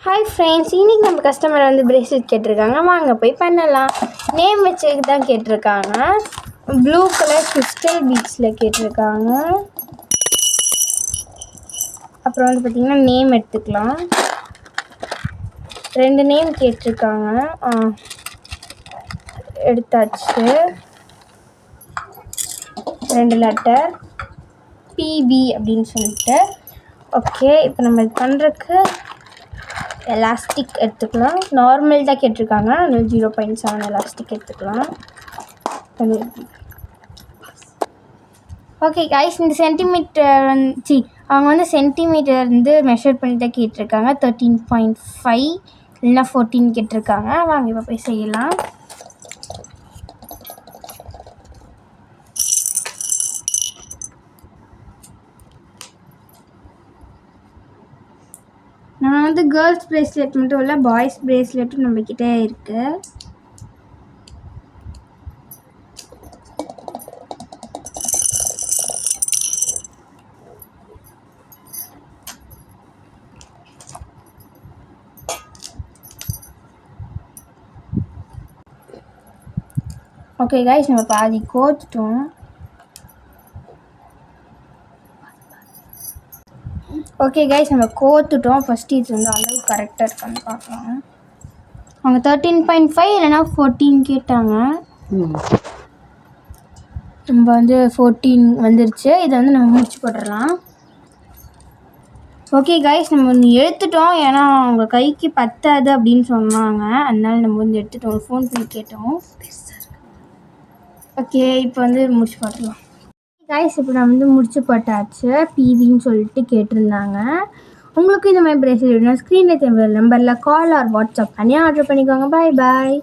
Hi friends, இன்றைக்கி நம்ம customer வந்து பிரேஸ்லெட் கேட்டிருக்காங்க. வாங்க போய் பண்ணலாம். நேம் வச்சதுக்கு தான் கேட்டிருக்காங்க. ப்ளூ கலர் கிறிஸ்டல் பீட்ஸில் கேட்டிருக்காங்க. அப்புறம் வந்து பார்த்திங்கன்னா நேம் எடுத்துக்கலாம். 2 நேம் கேட்டிருக்காங்க. எடுத்தாச்சு. 2 லெட்டர் பிபி அப்படின்னு சொல்லிட்டு. ஓகே, இப்போ நம்ம இது பண்ணுறதுக்கு எலாஸ்டிக் எடுத்துக்கலாம். நார்மல் தான் கேட்டிருக்காங்க, அதனால் 0.7 எலாஸ்டிக் எடுத்துக்கலாம். ஓகே கைஸ், இந்த சென்டிமீட்டர் அவங்க வந்து சென்டிமீட்டர் வந்து மெஷர் பண்ணி தான் கேட்டிருக்காங்க. 13.5 இல்லைன்னா 14 கேட்டிருக்காங்க. வாங்க இப்போ போய் செய்யலாம். நம்ம வந்து கேர்ள்ஸ் பிரேஸ்லெட் மட்டும் இல்லை, பாய்ஸ் பிரேஸ்லெட்டும் நம்மக்கிட்ட இருக்குது. ஓகே கைஸ், நம்ம பாதி கோத்துட்டோம். ஓகே கைஸ், நம்ம கோத்துட்டோம். ஃபஸ்ட்டு இது வந்து அளவு கரெக்டாக இருக்கான்னு பார்க்கலாம். அவங்க 13.5 இல்லைனா 14 கேட்டாங்க. நம்ம வந்து 14 வந்துருச்சு. இதை வந்து நம்ம முடிச்சு போட்டுடலாம். ஓகே கைஸ், நம்ம ஒன்று எடுத்துட்டோம். ஏன்னா அவங்க கைக்கு பத்தாது அப்படின்னு சொன்னாங்க, அதனால நம்ம வந்து எடுத்துட்டோம். ஃபோன் பண்ணி கேட்டோம். ஓகே, இப்போ வந்து முடிச்சு போட்டுடலாம். கைஸ், இப்போ நான் வந்து முடிச்சு போட்டாச்சு. பிவின்னு சொல்லிட்டு கேட்டிருந்தாங்க. உங்களுக்கு இந்த மாதிரி பிரேஸ்லெட் வேணும்னா ஸ்க்ரீனில் தெரியுற நம்பரில் கால் ஆர் வாட்ஸ்அப் பண்ணி ஆர்டர் பண்ணிக்கோங்க. பாய் பாய்.